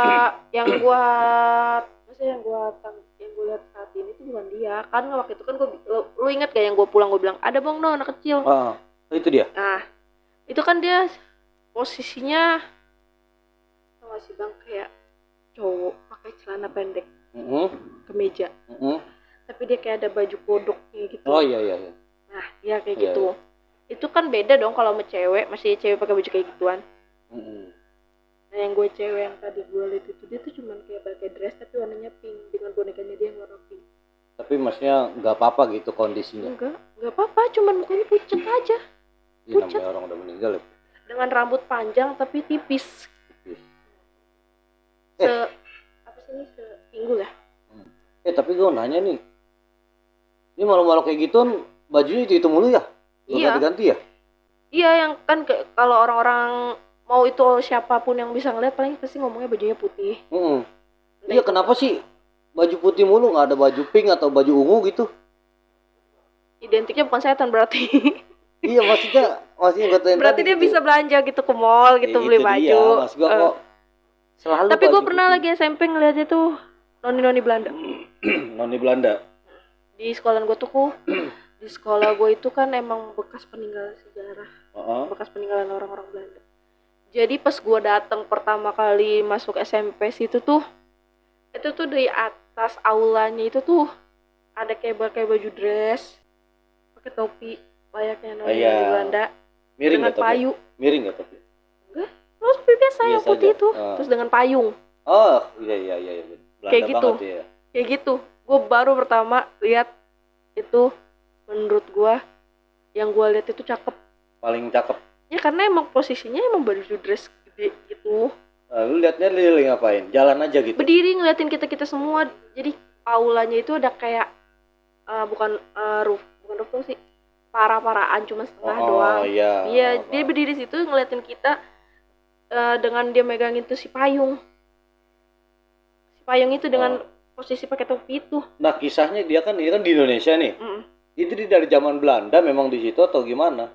maksudnya yang gue lihat saat ini tuh bukan dia. Kan waktu itu kan lu ingat gak yang gue pulang gue bilang ada bang no anak kecil. Itu dia. Nah itu kan dia posisinya tau gak sih bang, kayak cowok pakai celana pendek, kemeja, tapi dia kayak ada baju kodoknya gitu. Oh iya. Nah dia kayak gitu. Itu kan beda dong kalau sama cewek, masih cewek pakai baju kayak gituan. Nah yang gue cewek yang tadi gue lihat itu, dia tuh cuman kayak pakai dress tapi warnanya pink, dengan bonekanya dia yang warna pink. Tapi maksudnya nggak apa-apa gitu kondisinya? Nggak apa-apa, cuman mukanya pucat aja. Pucat. Namanya orang udah meninggal ya. Dengan rambut panjang tapi tipis. Apa sih ini, sepinggul ya? Tapi gue nanya nih, ini malu-malu kayak gitu bajunya itu mulu ya? Iya. Ganti-ganti ya? Iya, yang kan kalau orang-orang mau itu siapapun yang bisa ngeliat paling pasti ngomongnya bajunya putih. Iya, kenapa sih baju putih mulu, nggak ada baju pink atau baju ungu gitu? Identiknya bukan setan berarti. Iya, maksudnya berarti dia gitu. Bisa belanja gitu ke mall gitu, beli baju. Maksud gua kok selalu. Tapi gue pernah lagi SMP ngeliatnya tuh noni Belanda. Noni Belanda. Di sekolah gue tuh di sekolah gue itu kan emang bekas peninggalan sejarah, bekas peninggalan orang-orang Belanda. Jadi pas gue datang pertama kali masuk SMP situ tuh, itu tuh di atas aulanya itu tuh ada kayak baju dress, pakai topi layaknya noni Belanda, miring dengan payu. Miring nggak tapi? Enggak, terus biasa yang putih itu, terus dengan payung. Oh iya. Belanda kayak gitu, ya. Kayak gitu. Gue baru pertama lihat itu, menurut gue yang gue lihat itu cakep. Paling cakep. Ya karena emang posisinya emang baju dress gede gitu. Lu liatnya lili ngapain? Jalan aja gitu? Berdiri ngeliatin kita semua. Jadi aulanya itu ada kayak bukan roof sih, para-paraan cuma setengah doang. Iya, dia berdiri situ ngeliatin kita dengan dia megangin tuh si payung itu dengan posisi pakai topi itu. Nah kisahnya dia kan di Indonesia nih. Itu dari zaman Belanda memang di situ atau gimana?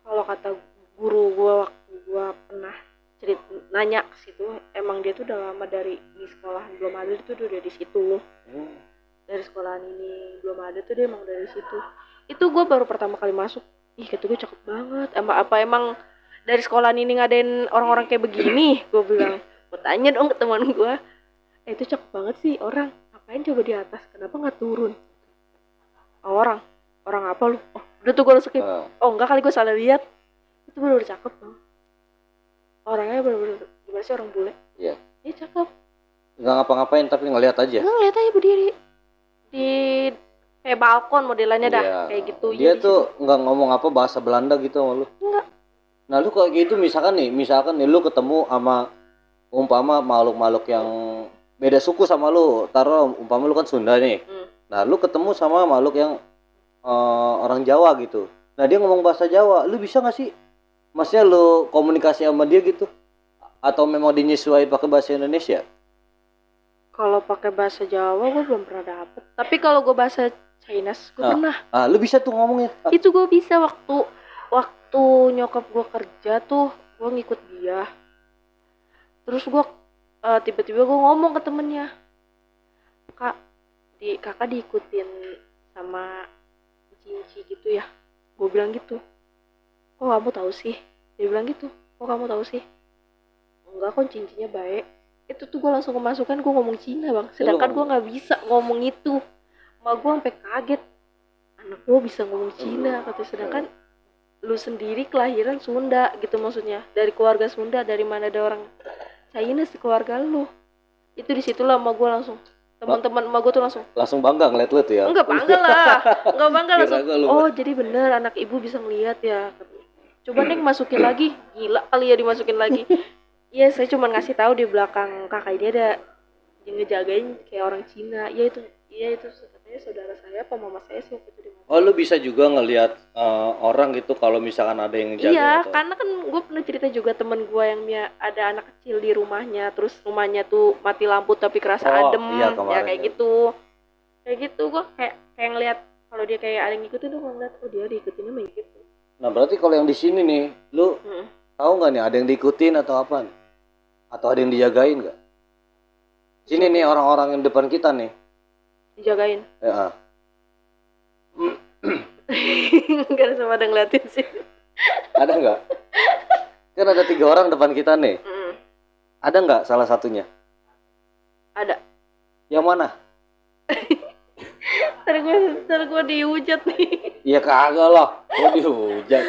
Kalau kata guru gue waktu gue pernah nanya ke situ, emang dia tuh udah lama dari di sekolahan belum ada itu udah di situ. Dari sekolahan ini belum ada tuh dia emang dari situ. Itu gue baru pertama kali masuk, kata gue cakep banget. Apa emang dari sekolahan ini ngadain orang-orang kayak begini? Gue bilang, gue tanya dong ke teman gue, itu cakep banget sih orang. Ngapain coba di atas? Kenapa nggak turun? Orang apa lu? Udah tuh gue langsung kayak, enggak kali gue salah lihat. Itu bener cakep bang. Orangnya bener-bener gimana sih, orang bule? Iya. Dia cakep. Nggak ngapa-ngapain tapi ngeliat aja. Ngeliat aja berdiri di kayak balkon modelannya dah, kayak gitu. Dia tuh nggak ngomong apa bahasa Belanda gitu sama lu? Enggak. Nah lu kayak gitu misalkan nih lu ketemu sama umpama makhluk-makhluk yang beda suku sama lu, taruh umpama lu kan Sunda nih. Nah lu ketemu sama makhluk yang orang Jawa gitu. Nah dia ngomong bahasa Jawa, lu bisa nggak sih? Maksudnya lu komunikasi sama dia gitu? Atau memang dinyesuaiin pakai bahasa Indonesia? Kalau pakai bahasa Jawa gue belum pernah dapet. Tapi kalau gue bahasa Chinese gue pernah. Lu bisa tuh ngomongnya? Itu gue bisa waktu nyokap gue kerja tuh, gue ngikut dia. Terus gue tiba-tiba gue ngomong ke temennya, kakak diikutin sama Cinci gitu ya. Gue bilang gitu. Kok kamu tahu sih? Dia bilang gitu. Kok kamu tahu sih? Enggak, kok Cincinya baik. Itu tuh gue langsung kemasukan gue ngomong Cina bang. Sedangkan gue nggak bisa ngomong itu. Mak gue sampai kaget. Anak gue bisa ngomong Cina, katanya. Sedangkan lu sendiri kelahiran Sunda gitu, maksudnya dari keluarga Sunda, dari mana ada orang Chinese di keluarga lu. Itu disitulah emak gue langsung, teman-teman emak gue tuh langsung bangga ngeliat lu tuh ya. Enggak bangga lah. Enggak bangga langsung. Oh jadi bener anak ibu bisa ngeliat ya. Coba Neng masukin lagi. Gila kali ya dimasukin lagi. Iya, saya cuma ngasih tahu di belakang kakak ini ada yang ngejagain kayak orang Cina. Iya itu katanya saudara saya apa mama saya sih waktu itu di mobil. Oh, lu bisa juga ngelihat orang gitu kalau misalkan ada yang ngejagain Iya, atau karena kan gue pernah cerita juga temen gue yang ada anak kecil di rumahnya, terus rumahnya tuh mati lampu tapi kerasa Oh, adem, iya ya kemarin kayak ya. gitu gue kayak ngeliat kalau dia kayak ada yang ngikutin tuh gue ngeliat oh dia diikutin sama gitu. Nah, berarti kalau yang di sini nih, lu Hmm. tahu nggak nih ada yang diikutin atau apa nih? Atau ada yang dijagain nggak? Sini nih orang-orang yang depan kita nih. Dijagain. Ya. Gak ada sama ada ngeliatin sih. Ada nggak? Kan ada 3 orang depan kita nih. Mm, Ada nggak salah satunya? ada. Yang mana? Ntar gue dihujat nih. Iya kagak lah. Oh, dihujat.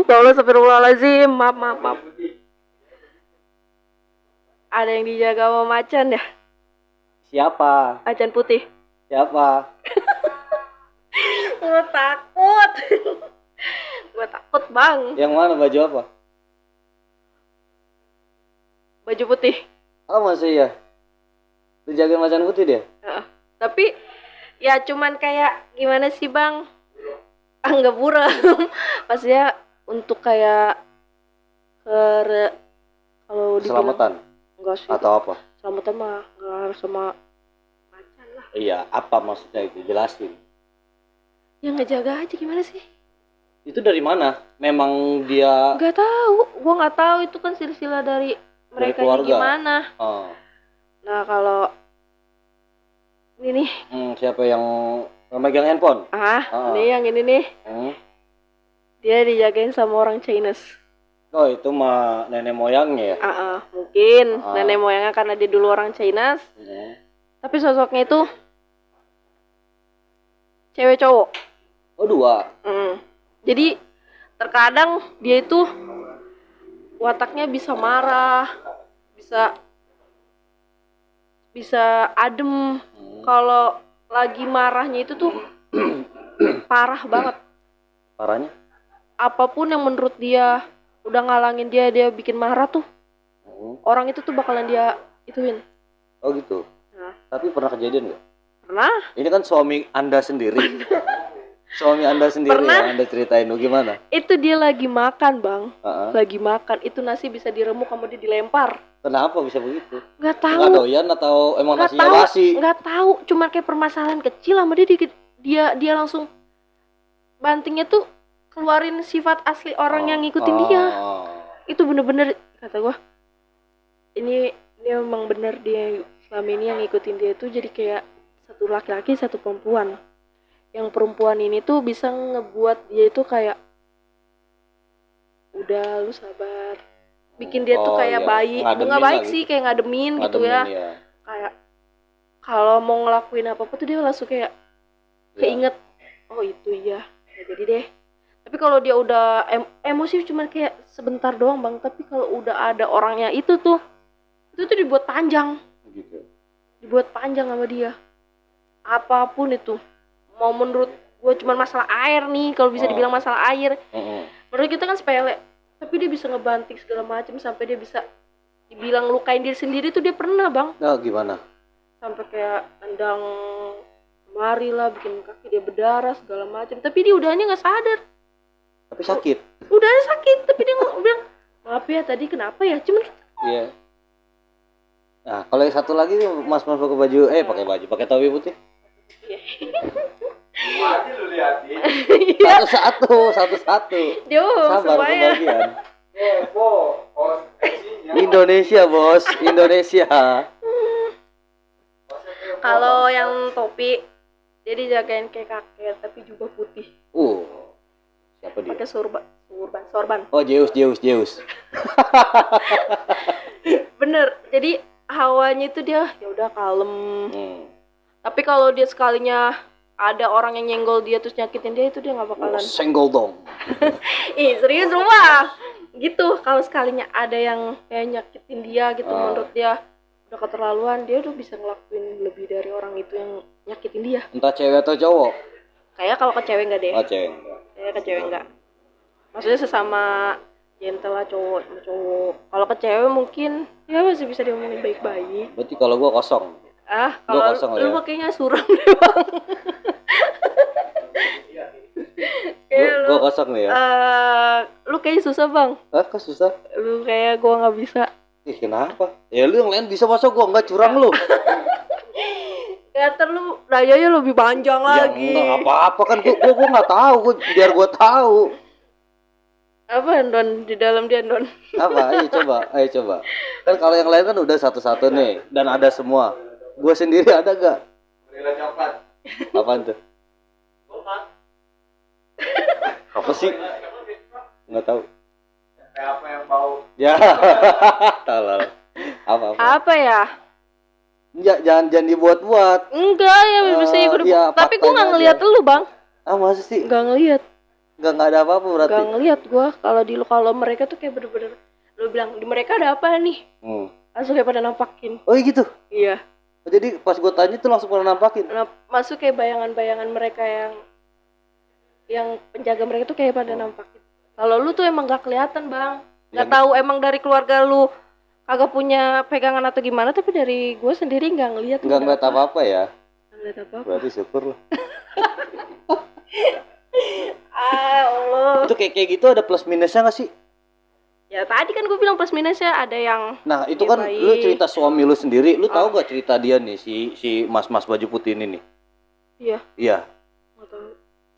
Ya Allah, astagfirullahaladzim. Maaf. Ada yang dijaga sama macan ya? Siapa? Macan putih. Siapa? Gue takut. Gue takut bang. Yang mana baju apa? Baju putih. Oh, masih ya? Lu jagain macan putih dia? Heeh. Tapi ya cuman kayak gimana sih bang? Nggak buram. Maksudnya untuk kayak kalau dibilang Selamatan enggak sih. atau apa? Selamatan mah nggak harus sama macan lah. Iya, apa maksudnya itu? Jelasin. Ya ngejaga aja gimana sih? Itu dari mana? Memang dia Nggak tahu. Gua nggak tahu itu kan silsilah dari mereka keluarga? gimana. Oh. Nah kalau ini nih, Siapa yang memegang handphone? ini yang ini nih, dia dijagain sama orang Chinese. Oh, itu mah nenek moyangnya ya? Mungkin nenek moyangnya karena dia dulu orang Chinese. Tapi sosoknya itu cewek cowok. Oh, 2. Jadi terkadang dia itu wataknya bisa marah, bisa adem. Kalau lagi marahnya itu tuh parah banget. Parahnya? Apapun yang menurut dia udah ngalangin dia bikin marah tuh, orang itu tuh bakalan dia ituin. Oh gitu. Nah. Tapi pernah kejadian nggak? Pernah. Ini kan suami Anda sendiri. Suami Anda sendiri Pernah. yang Anda ceritain gimana? Itu dia lagi makan bang, Uh-uh. lagi makan. Itu nasi bisa diremuk sama dia dilempar. Kenapa bisa begitu? Nggak tahu. Nggak doyan atau emang Nggak nasinya tahu. basi? Nggak tahu. Cuma kayak permasalahan kecil sama dia langsung bantingnya tuh keluarin sifat asli orang yang ngikutin dia. Itu bener-bener kata gua. Ini emang bener dia selama ini yang ngikutin dia itu jadi kayak satu laki-laki satu perempuan. Yang perempuan ini tuh bisa ngebuat dia itu kayak udah lu sabar, bikin dia tuh kayak baik, nggak baik sih gitu. Kayak ngademin gitu ya. Kayak kalau mau ngelakuin apa tuh dia langsung kayak keinget oh itu ya jadi deh. Tapi kalau dia udah emosi cuma kayak sebentar doang bang, tapi kalau udah ada orangnya itu tuh dibuat panjang gitu. Dibuat panjang sama dia apapun itu. Mau menurut gue cuma masalah air nih, kalau bisa dibilang masalah air. Menurut kita kan sepele, tapi dia bisa ngebanting segala macam sampai dia bisa dibilang lukain diri sendiri tuh dia pernah bang. Nah gimana? Sampai kayak tendang lemari lah, bikin kaki dia berdarah segala macam. Tapi dia udahnya nggak sadar. Tapi sakit. Udahnya sakit, tapi dia bilang maaf ya tadi kenapa ya? Cuman Iya. Nah kalau yang satu lagi mas pakai baju pakai topi putih. Mati lu liatin. Satu-satu. Yo, Sabar semuanya. pembagian. Isinya. Indonesia bos, Indonesia. Kalau yang topi dia dijagain kayak kakek tapi juga putih. Siapa dia? Pakai sorban. Oh Zeus. Bener. Jadi hawanya itu dia ya udah kalem. Tapi kalau dia sekalinya ada orang yang nyenggol dia terus nyakitin dia itu dia nggak bakalan. Senggol dong. Serius rumah. Gitu. Kalau sekalinya ada yang kayak nyakitin dia gitu menurut dia udah keterlaluan, dia udah bisa ngelakuin lebih dari orang itu yang nyakitin dia. Entah cewek atau cowok. Kayak kalau ke cewek enggak deh. Oh cewek enggak. Kayak ke cewek enggak. Maksudnya sesama gentle lah cowok sama cowok. Kalau ke cewek mungkin ya masih bisa diomongin baik-baik. Berarti kalau gua kosong. Kalau kosong lah lu ya. mah kayaknya suram deh bang. Gua kosong nih ya. Lu kayaknya susah bang. Kok susah? Lu kayak gua nggak bisa. Kenapa? Ya lu yang lain bisa, masa gua nggak, curang lu. Teater lu dayanya lebih panjang lagi. Ya enggak apa-apa kan, gua nggak tahu, biar gua tahu. Apa Don di dalam dia Don? Apa? Ayo coba. Kan kalau yang lain kan udah satu-satu nih dan ada semua. Gua sendiri ada gak? Gorila coklat. Apaan tuh? Apa sih? Nggak tahu. Kayak apa yang bau? Ya. Tolol. Apa ya? Jangan dibuat-buat. Enggak ya, bisa ikut. Ya, tapi gua nggak ngeliat lu bang. Masa sih? Nggak ngeliat. Nggak ada apa-apa berarti. Nggak ngeliat gua. Kalau mereka tuh kayak bener-bener lu bilang di mereka ada apa nih? Langsung kayak pada nampakin. Oh gitu? Iya. Jadi pas gua tanya tuh langsung pada nampakin. Masuk kayak bayangan-bayangan mereka yang penjaga mereka tuh kayak pada nampakin. Kalau lu tuh emang nggak kelihatan bang. Nggak tahu emang dari keluarga lu kagak punya pegangan atau gimana, tapi dari gue sendiri nggak ngeliat apa-apa ya. Nggak ngeliat apa-apa. Berarti syukur lah. Allah. Itu kayak gitu ada plus minusnya nggak sih? Ya tadi kan gue bilang plus minusnya ada yang. Nah itu kan baik. Lu cerita suami lu sendiri, lu tahu gak cerita dia nih si mas baju putih ini nih? Iya. Nggak tahu.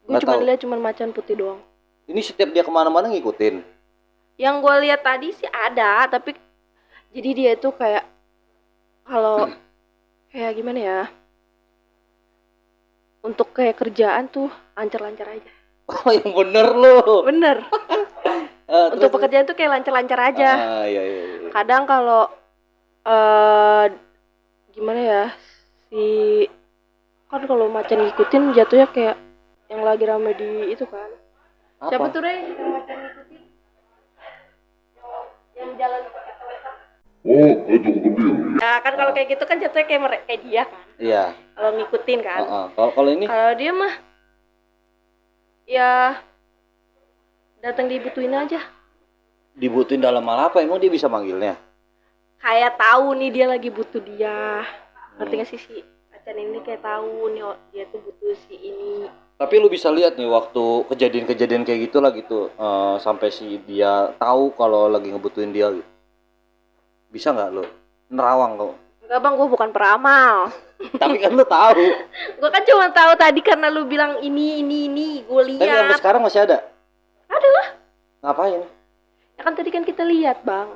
Gue cuma lihat macan putih doang. Ini setiap dia kemana-mana ngikutin. Yang gue lihat tadi sih ada, tapi jadi dia itu kayak kalau kayak gimana ya? Untuk kayak kerjaan tuh lancar-lancar aja. Oh yang bener lu. Bener. Untuk pekerjaan tuh kayak lancar-lancar aja. Iya. Kadang kalau gimana ya, kan kalau macan ngikutin jatuhnya kayak yang lagi rame di itu kan. Apa? Siapa tuh Rey yang macan ngikutin? Yang jalan pakai toilet. Oh, itu kecil. Nah kan kalau kayak gitu kan jatuhnya kayak dia kan. Iya. Kalau ngikutin kan. Kalau ini? Kalau dia mah ya datang dibutuhin aja. Dibutuhin dalam hal apa? Emang dia bisa manggilnya? Kayak tahu nih dia lagi butuh dia. Ngerti gak sih si macan ini kayak tahu nih dia tuh butuh si ini. Tapi lu bisa lihat nih waktu kejadian-kejadian kayak gitu lah gitu, sampai si dia tahu kalau lagi ngebutuhin dia gitu. Bisa nggak lo? Nerawang kok. Enggak bang, gue bukan peramal. Tapi kan lu tahu. Gue kan cuma tahu tadi karena lu bilang ini, gue lihat. Tapi sampai sekarang masih ada? Ada lah. Ngapain? Ya kan tadi kan kita lihat bang.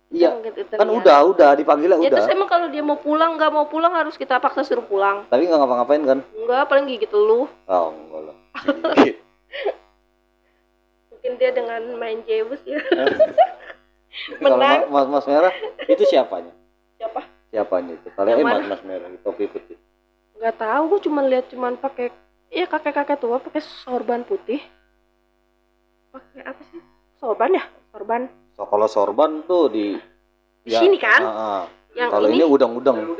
Iya. Kan udah dipanggilnya udah. Ya terus emang kalau dia mau pulang nggak mau pulang harus kita paksa suruh pulang. Tapi nggak ngapa-ngapain kan? Enggak, paling gigit lu. Oh enggak lah. Mungkin dia dengan main Jebus ya. Menang. Kalau mas merah itu siapanya? Siapanya itu? Kalian mas merah topi putih. Nggak tahu, gue cuma lihat pakai kakek tua pakai sorban putih. Pakai apa sih? Sorban. So, kalau sorban tuh di sini kan? Yang kalau ini udang-udang.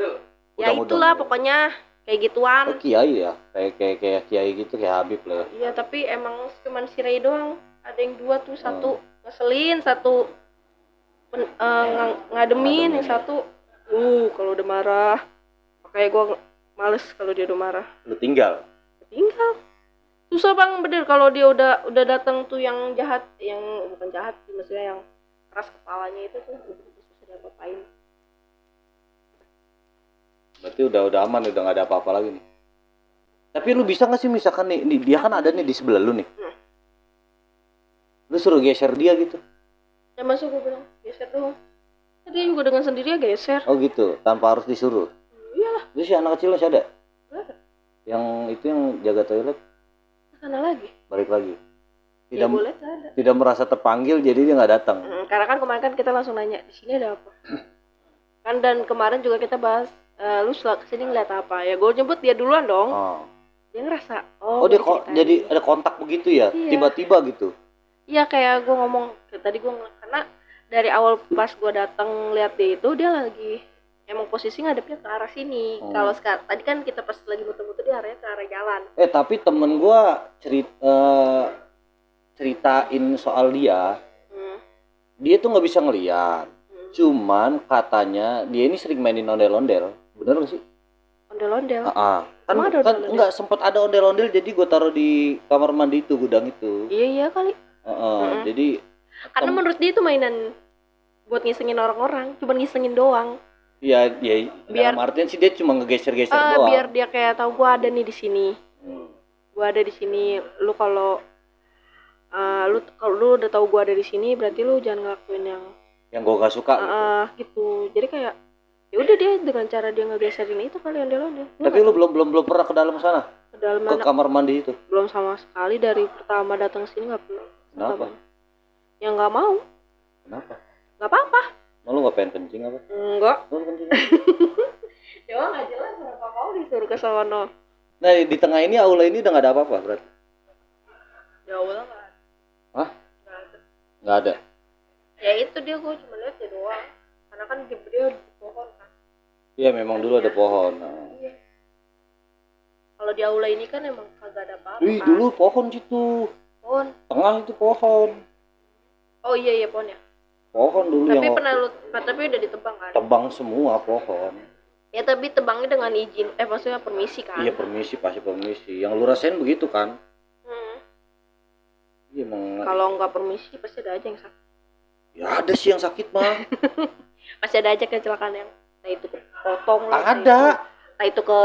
Ya itulah pokoknya kayak gituan. Oh, kiai ya, kayak kiai gitu, kayak Habib lah. Iya tapi emang cuma si Ray doang. Ada yang dua tuh, satu ngeselin, satu ngademin, yang satu kalau udah marah. Makanya gue males kalau dia udah marah. Lu tinggal. Susah bang, bener kalau dia udah datang tuh yang jahat, yang bukan jahat sih, maksudnya yang keras kepalanya itu tuh susah diapa-apain. Berarti udah aman, udah nggak ada apa-apa lagi nih. Tapi lu bisa nggak sih misalkan nih dia kan ada nih di sebelah lu nih. Lu suruh geser dia gitu. Ya masuk gue bilang geser dong. Tadi juga dengan sendirinya geser. Oh gitu, tanpa harus disuruh. Iyalah. Terus si anak kecil masih ada? Ada. Yang itu yang jaga toilet? Sana lagi. Balik lagi. Tidak merasa terpanggil jadi dia nggak datang. Karena kan kemarin kan kita langsung nanya di sini ada apa. Kan dan kemarin juga kita bahas lu kesini ngeliat apa ya, gue nyebut dia duluan dong. Dia ngerasa dia kok jadi ada kontak begitu ya, tiba-tiba gitu. Iya kayak gue ngomong tadi karena dari awal pas gue datang lihat dia itu dia lagi emang posisi ngadepnya ke arah sini. Kalau sekarang tadi kan kita pas lagi muter-muter dia arahnya ke arah jalan. Tapi temen gue ceritain soal dia, Hmm. dia tuh nggak bisa ngeliat. Hmm. Cuman katanya dia ini sering mainin ondel-ondel. Bener gak sih? Ondel-ondel. Kan Emang ada kan ondel-ondel? enggak sempat ada ondel-ondel, jadi gue taruh di kamar mandi itu, gudang itu. Iya kali. Jadi Karena menurut dia itu mainan buat ngisengin orang-orang, cuma ngisengin doang. ya Biar- dalam artian sih dia cuma ngegeser-geser doang. Biar dia kayak tahu gua ada nih di sini. Hmm. Gua ada di sini. Lu kalau lu udah tahu gua ada di sini, berarti lu jangan ngelakuin Yang gue gak suka gitu. gitu. Jadi kayak ya udah dia dengan cara dia ngegeserin itu kali ondel-ondel. Tapi lu belum pernah ke dalam sana? Ke dalam Ke mana? kamar mandi itu? Belum sama sekali dari pertama datang sini nggak pernah. Kenapa? Ya nggak mau. Kenapa? Nggak apa-apa. Lu gak pengen kencing apa? Enggak. Lu kencing. Ya nggak jelas kenapa kau disuruh ke sono. Nah di tengah ini aula ini udah gak ada apa-apa berarti? Ya udah nggak. Hah? Nggak ada. Gak ada? Ya itu dia gue cuma lihat dia doang. Karena kan dia di pohon kan. Iya memang dulu ada pohon. Nah. Iya. Kalau di aula ini kan emang kagak ada apa-apa. Wih kan. dulu pohon situ. Pohon. Tengah itu pohon. Oh iya pohon ya. Pohon dulu Tapi yang pernah lu tapi udah ditebang kan? tebang semua pohon. Ya tapi tebangnya dengan izin maksudnya permisi kan? Iya permisi, pasti permisi. Yang lu rasain begitu kan? Iya emang. Kalau nggak permisi pasti ada aja yang sakit. Ya ada sih yang sakit mah. Pasti ada aja kecelakaan yang entah itu kepotong lah. Ada. Entah itu ke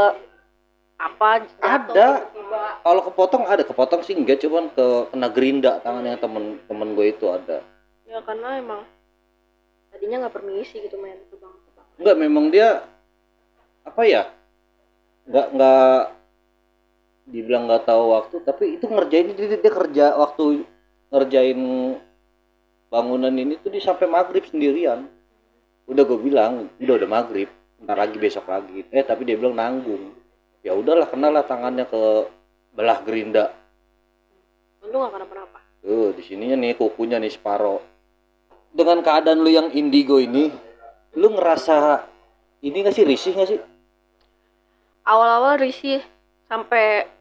apa jatuh, Ada. tiba-tiba. Kalau kepotong sih enggak, cuman kena gerinda tangannya temen gue itu ada. Ya karena emang tadinya nggak permisi gitu main tebang-tebang. Enggak, memang dia apa ya? Enggak dibilang nggak tahu waktu, tapi itu ngerjain dia kerja waktu ngerjain bangunan ini tuh dia sampai maghrib sendirian. Udah gue bilang udah maghrib, ntar lagi besok lagi. Tapi dia bilang nanggung. Ya udahlah, kenalah tangannya ke belah gerinda. Untung nggak kenapa-napa. Di sininya nih kukunya nih separo. Dengan keadaan lu yang indigo ini, lu ngerasa ini nggak sih, risih nggak sih? Awal-awal risih sampai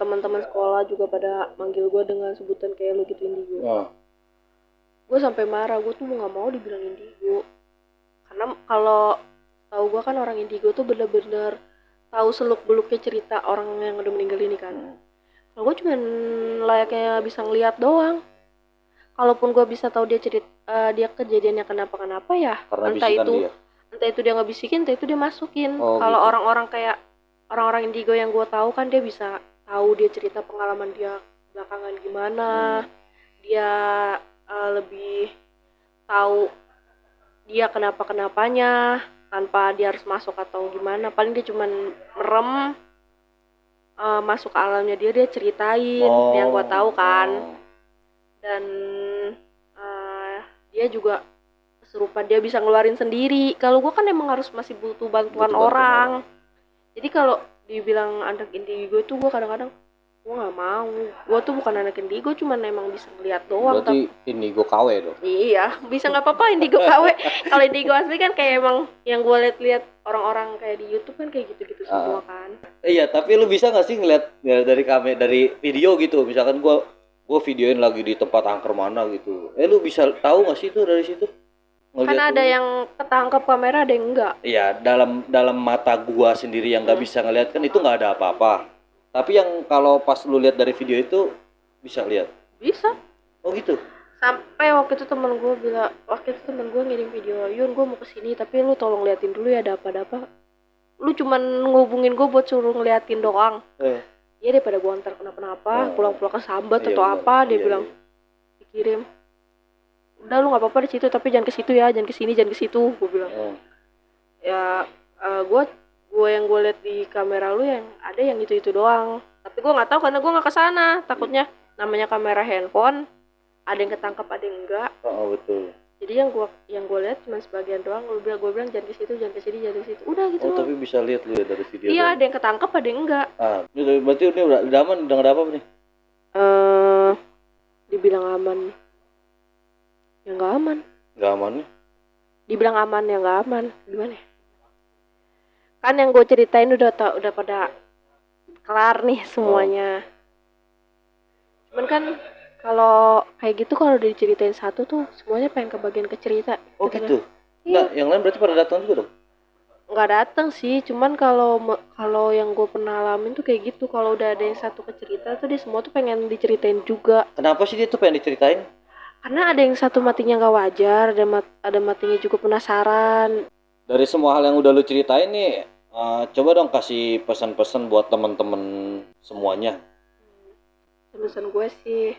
teman-teman sekolah juga pada manggil gue dengan sebutan kayak lu gitu indigo. Gue sampai marah, gue tuh nggak mau dibilang indigo. Karena kalau tahu gue kan orang indigo tuh bener-bener tahu seluk-beluknya cerita orang yang udah meninggal ini kan. Kalau gue cuma layaknya bisa ngeliat doang. Kalaupun gue bisa tahu dia dia kejadiannya kenapa ya, Karena entah itu dia nggak bisikin, entah itu dia masukin. Kalau gitu. orang-orang kayak orang-orang indigo yang gue tahu kan dia bisa tahu dia cerita pengalaman dia belakangan gimana. Dia lebih tahu dia kenapa-kenapanya tanpa dia harus masuk atau gimana. Paling dia cuman merem, masuk ke alamnya dia ceritain yang gue tahu kan. Dan dia juga kesurupan, dia bisa ngeluarin sendiri. Kalau gue kan emang harus masih butuh bantuan orang. Jadi kalau dibilang anak indigo itu gue kadang-kadang gue nggak mau. Gue tuh bukan anak indigo, cuman emang bisa ngeliat doang. Berarti indigo KW dong? Iya, bisa nggak apa-apa indigo KW. Kalau indigo asli kan kayak emang yang gue lihat orang-orang kayak di YouTube kan kayak gitu-gitu semua kan. Iya, tapi lu bisa nggak sih ngeliat dari video gitu? Misalkan gue videoin lagi di tempat angker mana gitu. Lu bisa tahu nggak sih itu dari situ? Kan ada yang ketangkap kamera, ada yang enggak. Iya, dalam mata gua sendiri yang nggak bisa ngeliat kan itu nggak ada apa-apa. Tapi yang kalau pas lu lihat dari video itu bisa lihat. Bisa. Oh gitu. Sampai waktu itu temen gue ngirim video, Yun gue mau kesini tapi lu tolong liatin dulu ya ada apa-apa. Lu cuman ngubungin gue buat suruh ngeliatin doang. Ya daripada gue antar kenapa-napa, pulang-pulang ke sambat atau apa, dia bilang dikirim. Udah lu nggak apa-apa di situ tapi jangan ke situ ya, jangan ke sini, jangan ke situ, gue bilang. Ya gue yang gue lihat di kamera lu yang ada yang itu doang. Tapi gue nggak tahu karena gue nggak kesana, takutnya namanya kamera handphone ada yang ketangkap ada yang enggak. Betul. Jadi yang gue lihat cuma sebagian doang. Gue bilang jangan ke situ, jangan ke sini, jangan ke situ. Udah gitu. Tapi bisa lihat lu ya dari video. Iya, ada yang ketangkap ada yang enggak. Berarti ini udah aman, udah nggak ada apa nih? Dibilang aman. Ya nggak aman. Nggak aman nih? Dibilang aman ya nggak aman. Gimana ya? Kan yang gue ceritain udah pada kelar nih semuanya. Cuman kan kalau kayak gitu kalau udah diceritain satu tuh semuanya pengen kebagian ke cerita. Oh kan ya. gitu. Iya. Nah, yang lain berarti pada datang juga dong? Nggak datang sih, cuman kalau yang gue pernah alamin tuh kayak gitu, kalau udah ada yang satu ke cerita tuh dia semua tuh pengen diceritain juga. Kenapa sih dia tuh pengen diceritain? Karena ada yang satu matinya nggak wajar, ada matinya juga penasaran. Dari semua hal yang udah lu ceritain nih, coba dong kasih pesan-pesan buat temen-temen semuanya. Pesan gue sih,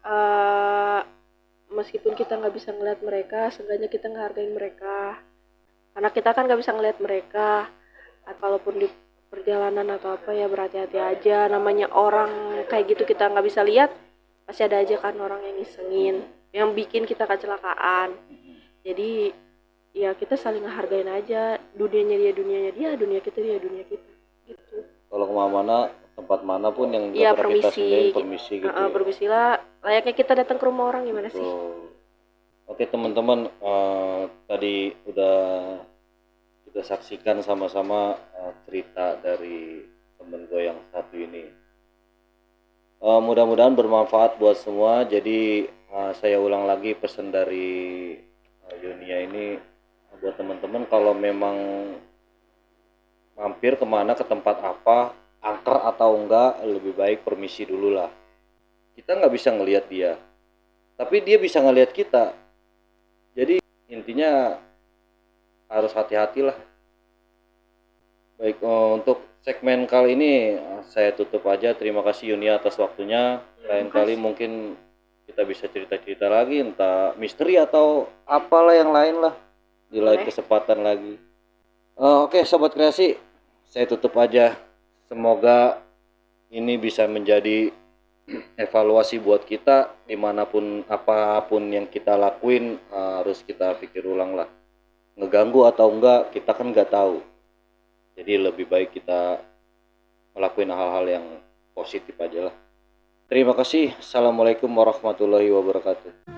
eh meskipun kita nggak bisa ngeliat mereka, seenggaknya kita ngehargain mereka. Karena kita kan nggak bisa ngeliat mereka, kalaupun di perjalanan atau apa ya berhati-hati aja. Namanya orang kayak gitu kita nggak bisa lihat, pasti ada aja kan orang yang ngisengin, yang bikin kita kecelakaan. Jadi ya kita saling ngehargain aja, dunia dia, dunia kita gitu. Kalau kemana-mana, tempat mana pun yang Iya, gak pernah kita permisi. singgahin, permisi gitu ya. Permisilah, layaknya kita datang ke rumah orang gimana sih? Betul. Oke teman-teman, tadi udah kita saksikan sama-sama cerita dari temen gue yang satu ini. Mudah-mudahan bermanfaat buat semua. Jadi saya ulang lagi pesan dari Yunia ini buat teman-teman, kalau memang mampir kemana, ke tempat apa, angker atau enggak, lebih baik permisi dulu lah. Kita nggak bisa ngelihat dia, tapi dia bisa ngelihat kita. Jadi intinya harus hati-hatilah. Baik, untuk segmen kali ini saya tutup aja. Terima kasih Yunia atas waktunya. Lain kali mungkin kita bisa cerita-cerita lagi, entah misteri atau apalah yang lain lah, di lain kesempatan lagi. Oke sobat kreasi, saya tutup aja. Semoga ini bisa menjadi evaluasi buat kita, dimanapun apapun yang kita lakuin harus kita pikir ulang lah. Ngeganggu atau enggak kita kan nggak tahu. Jadi lebih baik kita ngelakuin hal-hal yang positif aja lah. Terima kasih. Assalamualaikum warahmatullahi wabarakatuh.